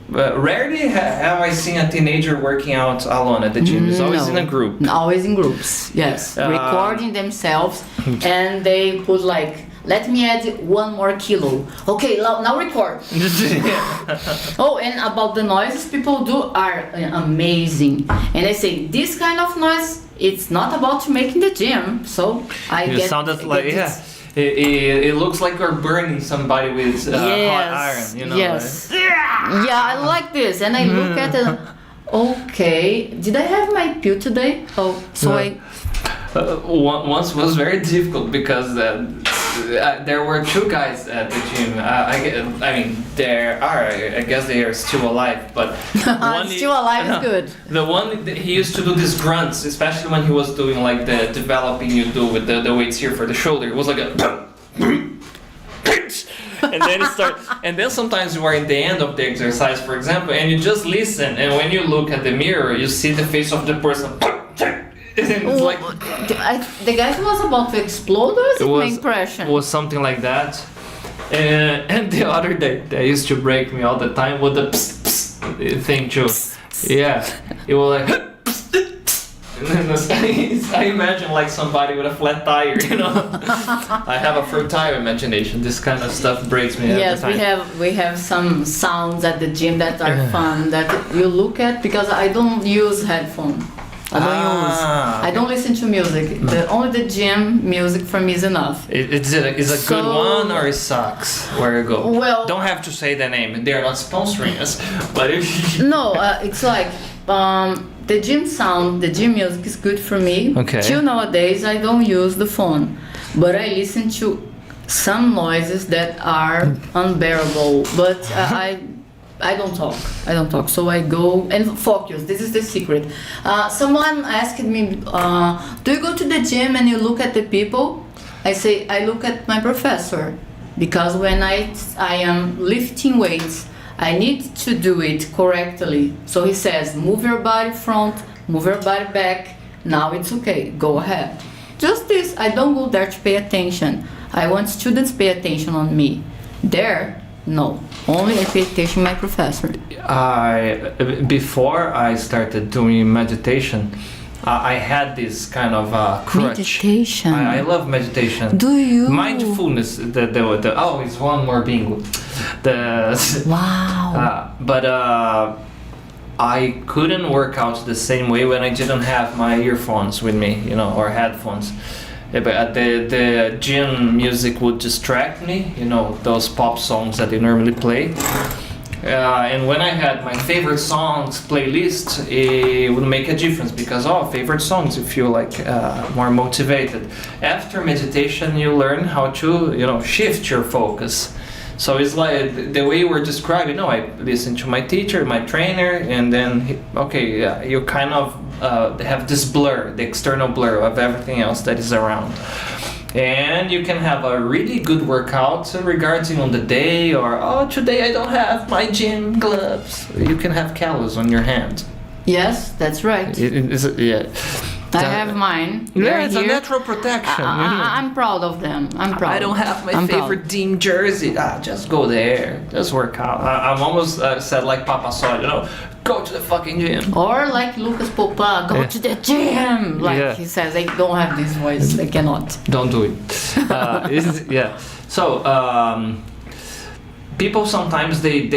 Rarely have I seen a teenager working out alone at the gym. It's always in a group. Always in groups, yes. Recording themselves, and they put like, let me add 1 more kilo. Okay, now record. Oh, and about the noises people do are amazing. And I say, this kind of noise, it's not about to make in the gym. So You sounded like, It looks like you're burning somebody with hot iron, Yes. Yeah, I like this. And I look at it. Okay, did I have my pill today? Oh, so once was very difficult because there were 2 guys at the gym. I mean, I guess they are still alive, but one still alive is good. The one he used to do these grunts, especially when he was doing like the developing you do with the weights here for the shoulder. It was like a and then it starts, and then sometimes you are in the end of the exercise, for example, and you just listen, and when you look at the mirror, you see the face of the person. It's like the guy was about to explode, or is it my impression? It was something like that. And the other day, they used to break me all the time with the psst, psst thing too. Yeah, it was like. And then I imagine like somebody with a flat tire, I have a fertile imagination. This kind of stuff breaks me every time. Yes, we have some sounds at the gym that are fun that you look at because I don't use headphones. I don't listen to music. Only the gym music for me is enough. Is a good one or it sucks? Where you go? Well, don't have to say the name. They're not sponsoring us, but if no, it's like the gym sound, the gym music is good for me. Okay. Till nowadays, I don't use the phone, but I listen to some noises that are unbearable. But I don't talk. I don't talk. So I go and focus. This is the secret. Someone asked me, do you go to the gym and you look at the people? I say, I look at my professor. Because when I am lifting weights, I need to do it correctly. So he says, move your body front, move your body back. Now it's okay. Go ahead. Just this. I don't go there to pay attention. I want students to pay attention on me. There, no. Only I pay attention to my professor. Before I started doing meditation, I had this kind of crutch. Meditation. I love meditation. Do you? Mindfulness. It's one more bingo. Wow. But I couldn't work out the same way when I didn't have my earphones with me, or headphones. But the gym music would distract me, those pop songs that they normally play. And when I had my favorite songs playlist, it would make a difference because favorite songs, you feel like more motivated. After meditation, you learn how to shift your focus. So it's like the way you were describing. I listen to my teacher, my trainer, and then you kind of have this blur, the external blur of everything else that is around. And you can have a really good workout regarding on the day, or today I don't have my gym gloves. You can have callus on your hand. Yes, that's right. I have mine. Yeah, it's a natural protection. I'm proud of them. I'm proud. I don't have my favorite team jersey. Just go there. Just work out. I'm almost said like Papa saw, go to the fucking gym. Or like Lucas Popa, go to the gym. He says, they don't have this voice. They cannot. Don't do it. Yeah. So people sometimes they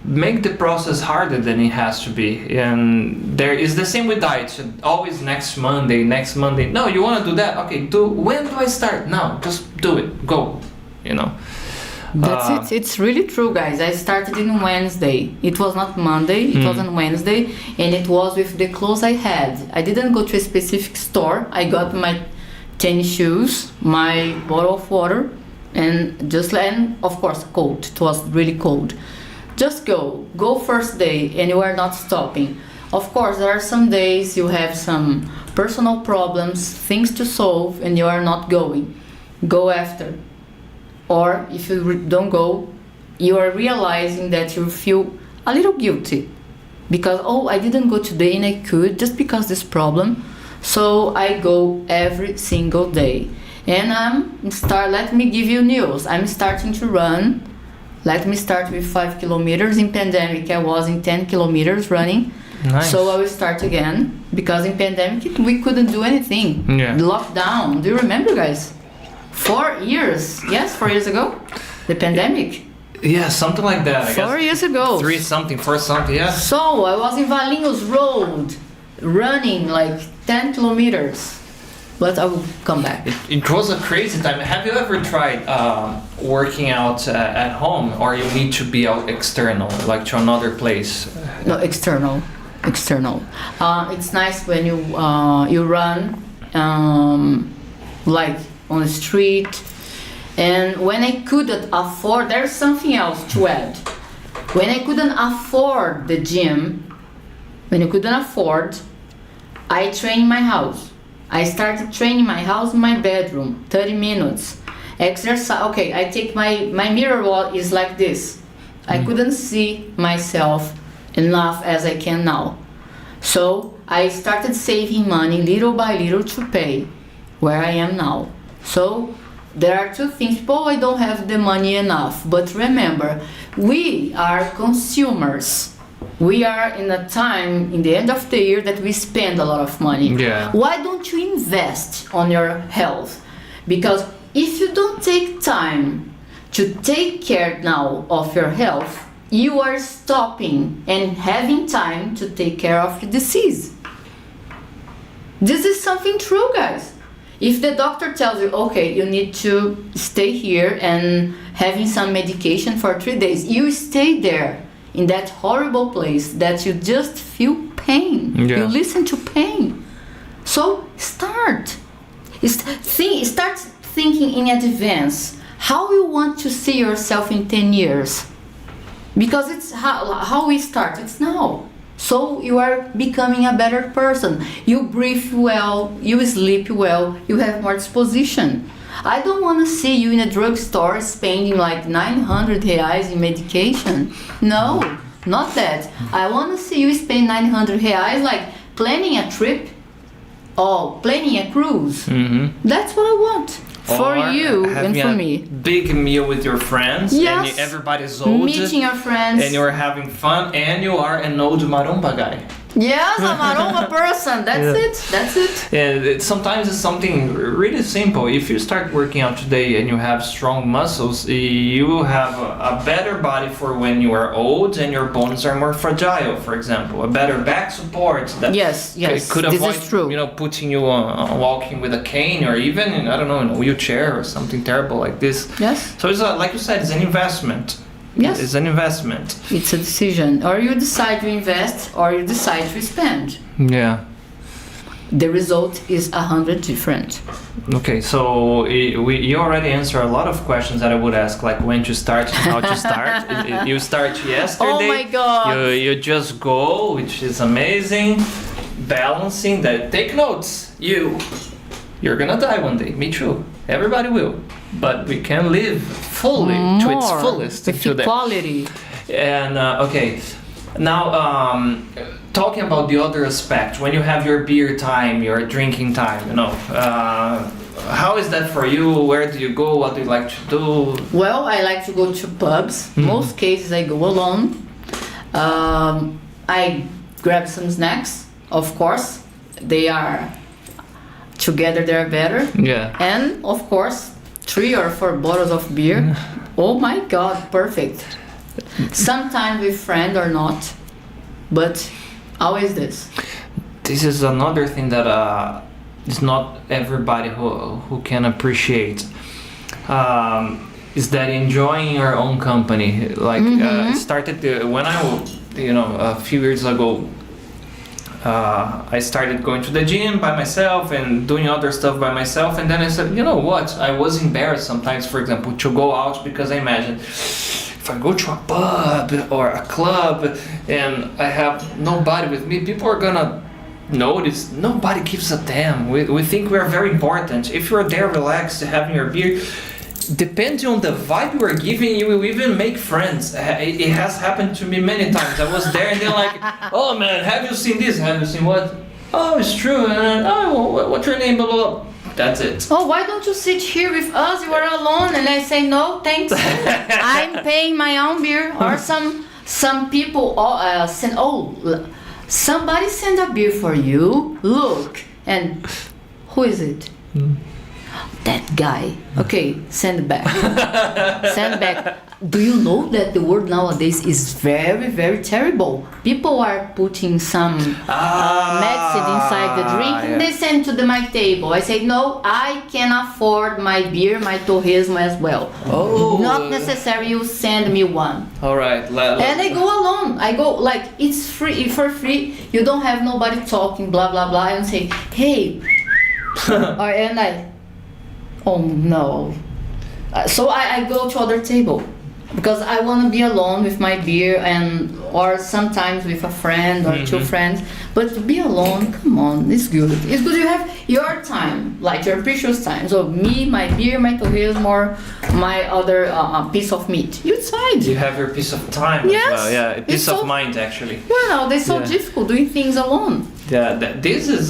make the process harder than it has to be, and there is the same with diet. Always next Monday. No, you want to do that? Okay, when do I start? No, just do it. Go. That's it. It's really true, guys. I started in Wednesday. It was not Monday. It was on Wednesday, and it was with the clothes I had. I didn't go to a specific store. I got my tennis shoes, my bottle of water, and of course cold. It was really cold. Just go first day, and you are not stopping. Of course, there are some days you have some personal problems, things to solve, and you are not going. Go after. Or if you don't go, you are realizing that you feel a little guilty. Because, I didn't go today and I could, just because this problem. So I go every single day. And let me give you news. I'm starting to run. Let me start with 5 kilometers. In pandemic, I was in 10 kilometers running. Nice. So I will start again. Because in pandemic, we couldn't do anything. Yeah. Lockdown. Do you remember, guys? 4 years. Yes, 4 years ago. The pandemic. Yeah, something like that. I 4 guess. years ago. 4 something, yeah. So I was in Valinhos Road, running like 10 kilometers. But I will come back. It was a crazy time. Have you ever tried working out at home, or you need to be out external, like to another place? No, external. It's nice when you run like on the street. And when I couldn't afford, there's something else to add. When I couldn't afford the gym, I train in my house. I started training my house in my bedroom, 30 minutes. Exercise, I take my mirror wall is like this. I couldn't see myself enough as I can now. So I started saving money little by little to pay where I am now. So there are two things. I don't have the money enough. But remember, we are consumers. We are in a time, in the end of the year, that we spend a lot of money. Yeah. Why don't you invest on your health? Because if you don't take time to take care now of your health, you are stopping and having time to take care of your disease. This is something true, guys. If the doctor tells you, you need to stay here and having some medication for 3 days, you stay there in that horrible place that you just feel pain. Yeah. You listen to pain. So start thinking in advance how you want to see yourself in 10 years. Because it's how we start, it's now. So you are becoming a better person. You breathe well, you sleep well, you have more disposition. I don't want to see you in a drugstore spending like 900 reais in medication. No, not that. I want to see you spend 900 reais like planning a trip or planning a cruise. That's what I want. For Or you and having for a me. big meal with your friends, Yes. and everybody's old, Meeting your friends. and you're having fun, and you are an old maromba guy. Yes, a maromba person. That's Yeah. it. That's it. And sometimes it's something really simple. If you start working out today and you have strong muscles, you will have a better body for when you are old and your bones are more fragile. For example, a better back support. That Yes, yes. could This avoid, is true. putting you walking with a cane or even in, I don't know, in a wheelchair or something terrible like this. Yes. So it's like you said, it's an investment. Yes. It's an investment. It's a decision. Or you decide to invest or you decide to spend. Yeah. The result is 100 different. Okay, so you already answered a lot of questions that I would ask, like when to start and how to start. You start yesterday. Oh my God. You just go, which is amazing. Balancing that. Take notes. You're gonna die one day. Me too. Everybody will. But we can live fully to its More fullest. with to that. equality. And okay, now talking about the other aspect, when you have your beer time, your drinking time, how is that for you? Where do you go? What do you like to do? Well, I like to go to pubs. Most cases I go alone. I grab some snacks, of course. They are together, they're better. Yeah. And of course, 3 or 4 bottles of beer. Oh my God, perfect. Sometimes with friend or not, but always this. This is another thing that is not everybody who can appreciate. Is that enjoying your own company? Like started when a few years ago. I started going to the gym by myself and doing other stuff by myself, and then I said, you know what? I was embarrassed sometimes, for example, to go out because I imagined if I go to a pub or a club and I have nobody with me, people are gonna notice. Nobody gives a damn. We think we are very important. If you're there relaxed, having your beer, depending on the vibe you are giving, you will even make friends. It has happened to me many times. I was there and they're like, oh man, have you seen this? Have you seen what? Oh, it's true. And what's your name? Blah, blah, blah. That's it. Oh, why don't you sit here with us? You are alone. And I say, no, thanks. I'm paying my own beer. Or some people send, somebody send a beer for you. Look. And who is it? That guy. Okay, send back. Send back. Do you know that the world nowadays is very, very terrible? People are putting some medicine inside the drink and they send to my table. I say, no, I can afford my beer, my torresmo as well. Oh. Not necessary you send me one. All right. And I go alone. I go like, it's free, for free. You don't have nobody talking, blah, blah, blah. And say, hey. And I, oh no. So I go to other table because I want to be alone with my beer or sometimes with a friend or 2 friends. But to be alone, come on, it's good. It's good you have your time, like your precious time. So me, my beer, my torresmo, my other piece of meat. You decide. You have your piece of time Yes. as well. Yeah, a piece It's of so- mind actually. Well, they're so difficult doing things alone. Yeah, this is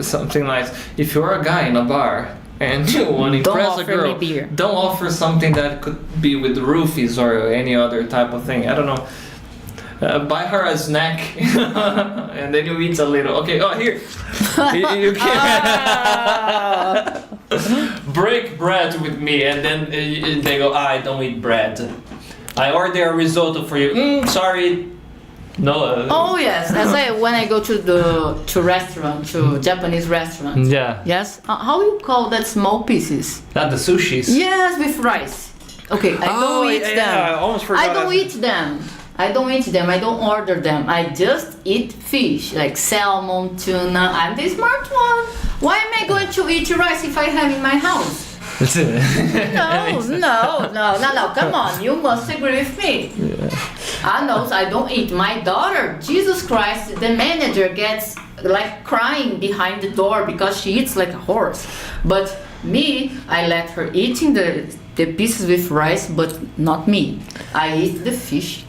something nice. If you're a guy in a bar and you want to Don't impress a offer me girl, beer. don't offer something that could be with roofies or any other type of thing. I don't know. Buy her a snack and then you eat a little. Okay, here. you can break bread with me and then they go, I don't eat bread. I order a risotto for you. Sorry. No. Oh yes, when I go to restaurant, to Japanese restaurant. Yeah. Yes. How you call that small pieces? Not the sushis. Yes, with rice. Okay, I don't eat them. I almost forgot. I don't eat them. I don't eat them. I don't order them. I just eat fish, like salmon, tuna. I'm the smart one. Why am I going to eat rice if I have in my house? No. Come on, you must agree with me. I know, I don't eat. My daughter, Jesus Christ, the manager gets like crying behind the door because she eats like a horse. But me, I let her eating the pieces with rice, but not me. I eat the fish.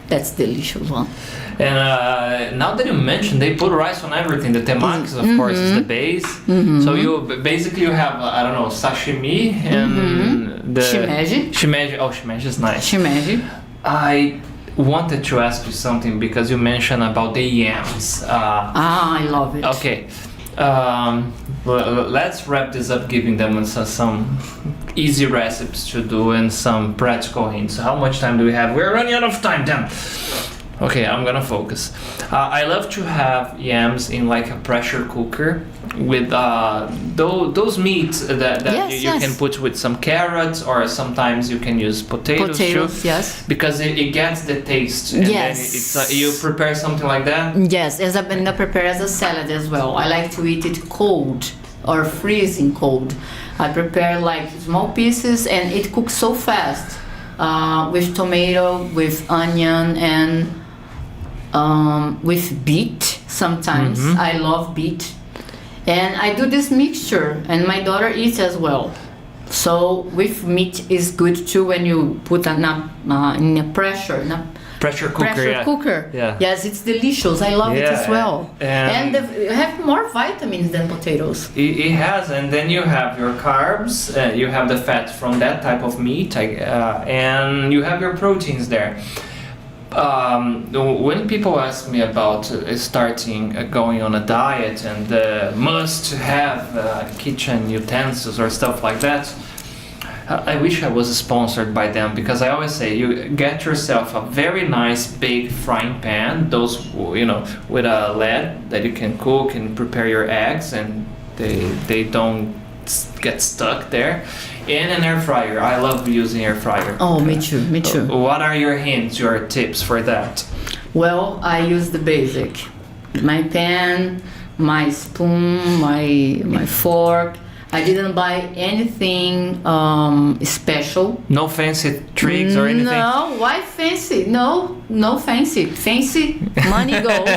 That's delicious one. And now that you mentioned, they put rice on everything. The temaki, of course, is the base. So you have I don't know, sashimi and the shimeji. Oh, shimeji is nice. Shimeji. I wanted to ask you something because you mentioned about the yams. I love it. Okay. Let's wrap this up, giving them some easy recipes to do and some practical hints. How much time do we have? We're running out of time, damn. Okay, I'm gonna focus. I love to have yams in like a pressure cooker with those meats that you can put with some carrots, or sometimes you can use potatoes too. Yes. Because it gets the taste. And then it's you prepare something like that? Yes, and I prepare as a salad as well. I like to eat it cold or freezing cold. I prepare like small pieces and it cooks so fast. With tomato, with onion, and with beet sometimes. I love beet. And I do this mixture and my daughter eats as well. So with meat is good too when you put in a pressure cooker. Yeah. Yes, it's delicious. I love it as well. And they have more vitamins than potatoes. It has, and then you have your carbs, you have the fat from that type of meat, and you have your proteins there. When people ask me about going on a diet and must have kitchen utensils or stuff like that, I wish I was sponsored by them, because I always say you get yourself a very nice big frying pan, those with a lead that you can cook and prepare your eggs and they don't get stuck there, and an air fryer. I love using air fryer. Oh, me too. What are your hints, your tips for that? Well, I use the basic. My pan, my spoon, my fork. I didn't buy anything special. No fancy tricks or anything? No, why fancy? No fancy. Fancy money goes.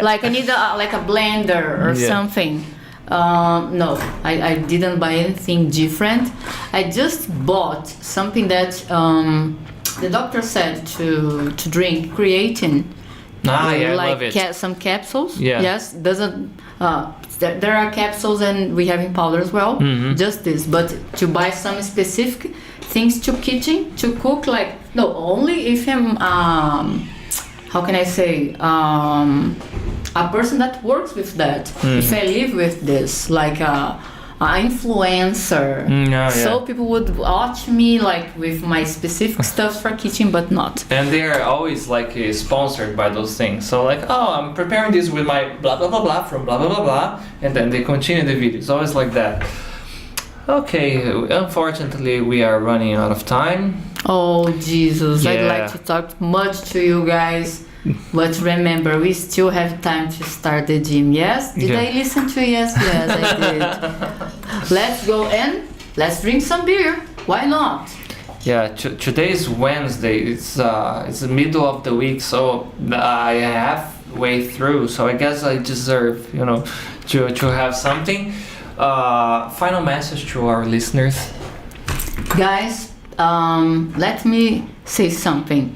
Like I need a blender or something. No, I didn't buy anything different. I just bought something that the doctor said to drink, creatine. I love it. Some capsules. Yeah. Yes, doesn't. There are capsules and we have in powder as well. Just this, but to buy some specific things to kitchen to cook, only if I'm how can I say, a person that works with that. If I live with this, like a influencer, so people would watch me with my specific stuff for kitchen, but not. And they are always sponsored by those things. So I'm preparing this with my blah blah blah blah from blah blah blah blah, and then they continue the video. It's always like that. Okay, unfortunately we are running out of time. Oh Jesus, I'd like to talk much to you guys. But remember, we still have time to start the gym. Yes? Did I listen to you? Yes, I did. Let's go and let's drink some beer. Why not? Yeah, today is Wednesday. It's the middle of the week, so I halfway through. So I guess I deserve, to have something. Final message to our listeners. Guys, let me say something.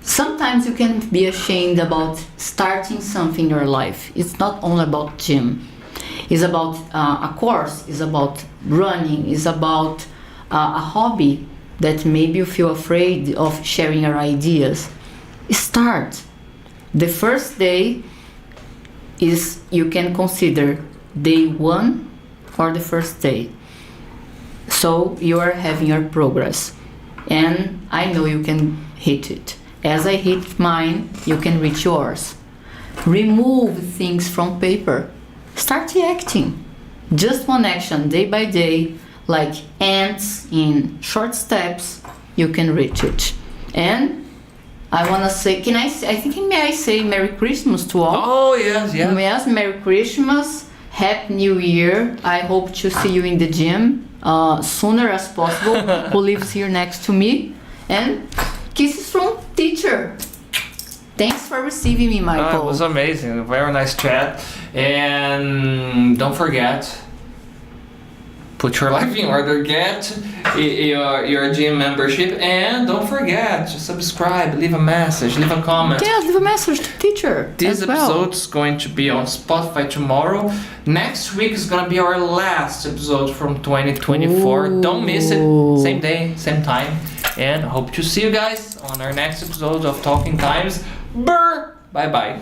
Sometimes you can be ashamed about starting something in your life. It's not only about gym. It's about a course. It's about running. It's about a hobby that maybe you feel afraid of sharing your ideas. Start. The first day is you can consider day 1 or the first day. So you are having your progress. And I know you can hit it. As I hit mine, you can reach yours. Remove things from paper. Start acting. Just one action, day by day, like ants in short steps, you can reach it. And I wanna say, I think may I say Merry Christmas to all? Oh, yes, yes. Yes, Merry Christmas, Happy New Year. I hope to see you in the gym sooner as possible, who lives here next to me. And kisses from teacher. Thanks for receiving me, Michael. It was amazing. Very nice chat. And don't forget, put your life in order, get your gym membership, and don't forget to subscribe, leave a message, leave a comment. Yeah, leave a message to teacher. This as well. episode is going to be on Spotify tomorrow. Next week is going to be our last episode from 2024. Ooh. Don't miss it. Same day, same time. And hope to see you guys on our next episode of Talking Times. Brr! Bye bye.